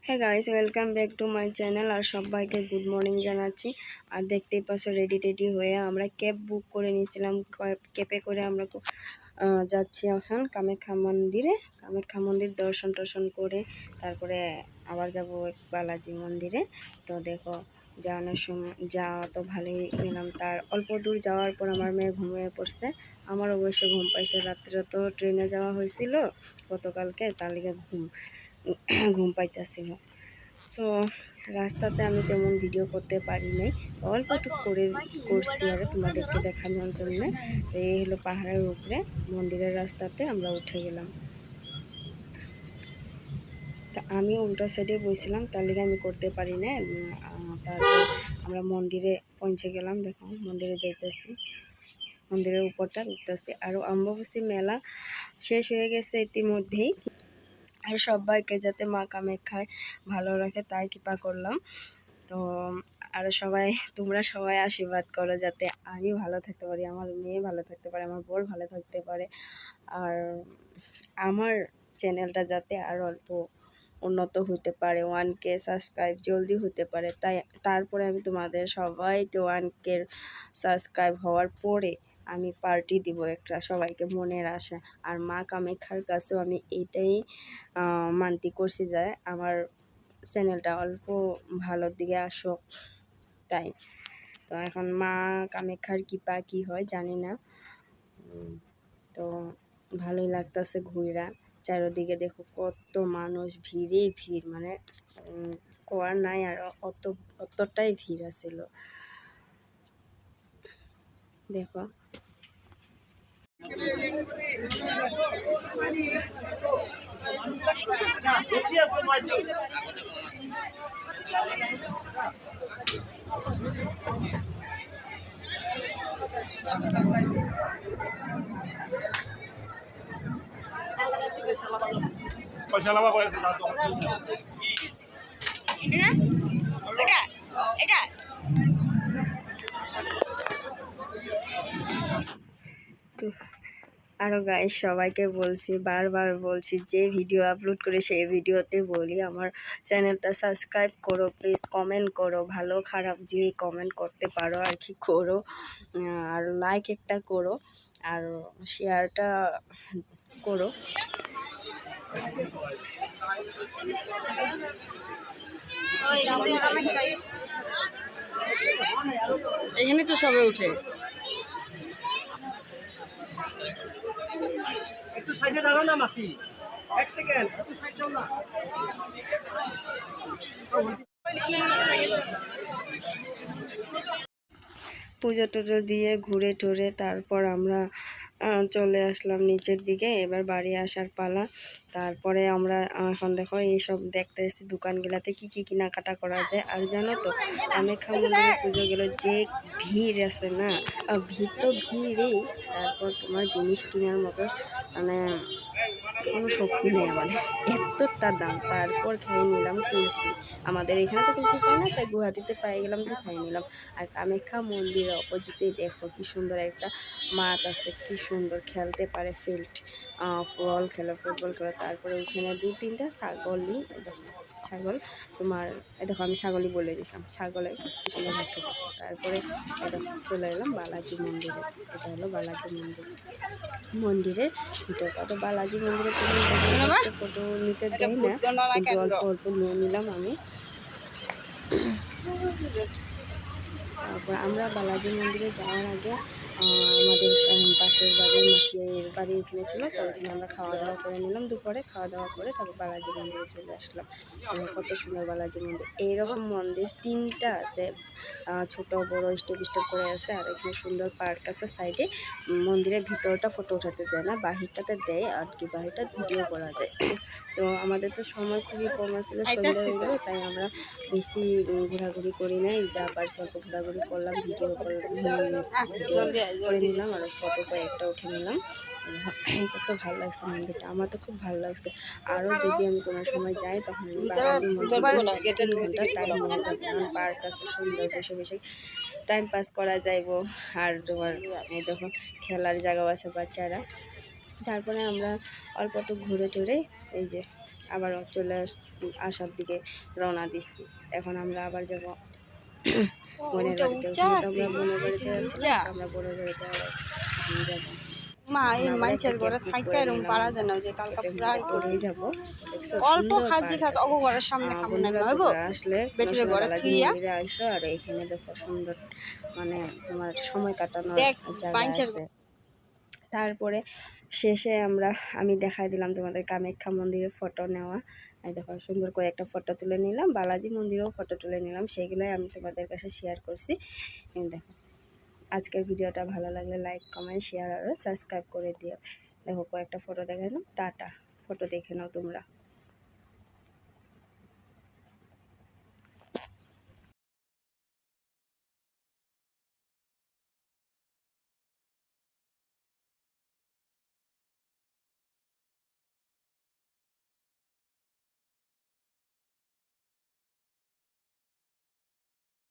হ্যাঁ guys, welcome back to my channel. আর সবাইকে গুড মর্নিং জানাচ্ছি। আর দেখতেই পাচ্ছ রেডি টেডি হয়ে আমরা ক্যাব বুক করে নিয়েছিলাম। ক্যাবে করে আমরা যাচ্ছি এখন কামাখ্যা মন্দিরে। কামাখ্যা মন্দির দর্শন টর্শন করে তারপরে আবার যাব বালাজি মন্দিরে। তো দেখো যাওয়ানোর সময় যাওয়া তো ভালোই গেলাম। তার অল্প দূর যাওয়ার পর আমার মেয়ে ঘুমিয়ে পড়ছে। আমার অবশ্য ঘুম পাইছে, রাত্রে তো ট্রেনে যাওয়া হয়েছিল গতকালকে, তার লিগে ঘুম পাইতেছিল। সো রাস্তাতে আমি তেমন ভিডিও করতে পারি নাই, তো অল্প একটু করছি আর তোমাদেরকে দেখানোর জন্য। তো এই হলো পাহাড়ের উপরে মন্দিরের রাস্তাতে আমরা উঠে গেলাম। তা আমি উল্টো সাইডে বসছিলাম, তার লিগে আমি করতে পারি না। তারপর আমরা মন্দিরে পৌঁছে গেলাম। দেখো মন্দিরে যাইতেছি, মন্দিরের উপরটা উঠতেছি। আর অম্বুবাচী মেলা শেষ হয়ে গেছে ইতিমধ্যেই। আর সবাইকে যাতে মা কামাখ্যায় ভালো রাখে তাই কৃপা করলাম। তো আর সবাই তোমরা সবাই আশীর্বাদ করো যাতে আমি ভালো থাকতে পারি, আমার মেয়ে ভালো থাকতে পারে, আমার বর ভালো থাকতে পারে, আর আমার চ্যানেলটা যাতে আর অল্প উন্নত হতে পারে, 1K সাবস্ক্রাইব জলদি হতে পারে। তারপরে আমি তোমাদের সবাইকে 1K সাবস্ক্রাইব হওয়ার পরে আমি পার্টি দিব একটা, সবাইকে মনের আশা। আর মা কামাখ্যার কাছেও আমি এইটাই মানতি করছি যায় আমার চ্যানেলটা অল্প ভালোর দিকে আসুক তাই। তো এখন মা কামাখ্যার কৃপা কী হয় জানি না। তো ভালোই লাগতেছে ঘুরা। চারিদিকে দেখো কত মানুষ, ভিড়ে ভিড়, মানে কোয়ার নাই আর অতটাই ভিড় আছিল। দেখো আরও গাইস সবাইকে বলছি, বারবার বলছি, যে ভিডিও আপলোড করে সেই ভিডিওতে বলি আমার চ্যানেলটা সাবস্ক্রাইব করো প্লিজ, কমেন্ট করো, ভালো খারাপ যে কমেন্ট করতে পারো আর কি করো, আর লাইক একটা করো, আর শেয়ারটা করো। এখানে তো সবে উঠে একটু সাইডে দাঁড়াও না মাসি, এক সেকেন্ড একটু সাইড দাও না। পুজো টুজো দিয়ে ঘুরে টুরে তারপর আমরা চলে আসলাম নিচের দিকে। এবার বাড়ি আসার পালা। তারপরে আমরা এখন দেখো এইসব দেখতে এসেছি দোকানগুলাতে কি কি কেনাকাটা করা যায়। আর জানো তো কামাখ্যা মন্দিরে পুজো গেলে যে ভিড় আছে না, ভিড় তো ভিড়ই, তারপর তোমার জিনিস কেনার মতো মানে কোনো শক্তি নেই আমাদের, এতটা দাম। তারপর খেয়ে নিলাম কুলফি। আমাদের এখানে তো কুলফি পাই না, তাই গুয়াহাটিতে পাই গেলাম, তো খাই নিলাম। আর কামাখ্যা মন্দিরের অপোজিটেই দেখো কি সুন্দর একটা মাঠ আছে, কি সুন্দর খেলতে পারে ফিল্ড, ফুটবল খেলো, ফুটবল খেলো। তারপরে ওখানে 2-3টা ছাগলই, ছাগল তোমার দেখো, আমি ছাগলই বলে দিয়েছিলাম, ছাগলে কি সুন্দর ঘাস খেতেছে। তারপরে চলে এলাম বালাজি মন্দিরে। এটা হলো বালাজি মন্দির, মন্দিরের ভিতরটা। তো বালাজি মন্দিরে ফটো নিতে দেয় না, কিন্তু অল্প অল্প নিয়ে নিলাম আমি। তারপর আমরা বালাজি মন্দিরে যাওয়ার আগে আমাদের পাশের বাড়ির মাসির বাড়ি এখানে ছিল, তো ওখানে আমরা খাওয়া দাওয়া করে নিলাম। দুপুরে খাওয়া দাওয়া করে তারপর বালাজি মন্দিরে চলে আসলাম। কত সুন্দর বালাজি মন্দির। এইরকম মন্দির 3টা আছে, ছোট বড় স্টেপ স্টেপ করে আছে। আর এখানে সুন্দর পার্ক আছে সাইডে। মন্দিরের ভিতরটা ফটো উঠাতে দেয় না, বাহিরটাতে দেয় আর কি, বাহিরটা ভিডিও করা যায়। তো আমাদের তো সময় খুবই কম ছিল, সন্ধ্যা হয়ে গেলো, তাই আমরা বেশি ঘোরাঘুরি করি নাই, যা পারছি অল্প ঘোরাঘুরি করলাম, ভিডিও করে নিলাম, আর ফটো কয়েকটা উঠে নিলাম। কত ভালো লাগছে মন্দিরটা, আমার তো খুব ভালো লাগছে। আরও যদি আমি কোনো সময় যাই তখন বালাজি মন্দিরে 3 ঘন্টা টাইম হয়ে যাবে, কারণ পার্ক আছে সুন্দর, বসে বসে টাইম পাস করা যাইব। আর তোমার এই দেখো খেলার জায়গাও আছে বাচ্চারা। তারপরে আমরা অল্প একটু ঘুরে টুরে এই যে আবার আসার দিকে রওনা দিচ্ছি। এখন আমরা আবার যাব বোনের বাড়িতে। বোনের বাড়িতে আসছিলাম, আমরা বোনের বাড়িতে যাবো। মা এই মাইনছের ঘরে থাইকা এরকম পারা যায় না, যে কালকা প্রায় করেই যাব। অল্প খাজি খাজ অগো ঘরের সামনে খাবো না হইব আসলে বেটির ঘরে থুইয়া আইসো। আর এখানে দেখো সুন্দর মানে তোমার সময় কাটানোর দেখ জায়গা মাইনছের আছে। তারপরে শেষে আমি দেখাই দিলাম তোমাদের কামাখ্যা মন্দিরের ফটো নেওয়া। দেখো সুন্দর করে একটা ফটো তুলে নিলাম, বালাজি মন্দিরেও ফটো তুলে নিলাম, সেগুলোই আমি তোমাদের কাছে শেয়ার করছি। দেখো আজকের ভিডিওটা ভালো লাগলে লাইক কমেন্ট শেয়ার আর সাবস্ক্রাইব করে দিও। দেখো কয়েকটা ফটো দেখালাম, টাটা। ফটো দেখে নাও তোমরা।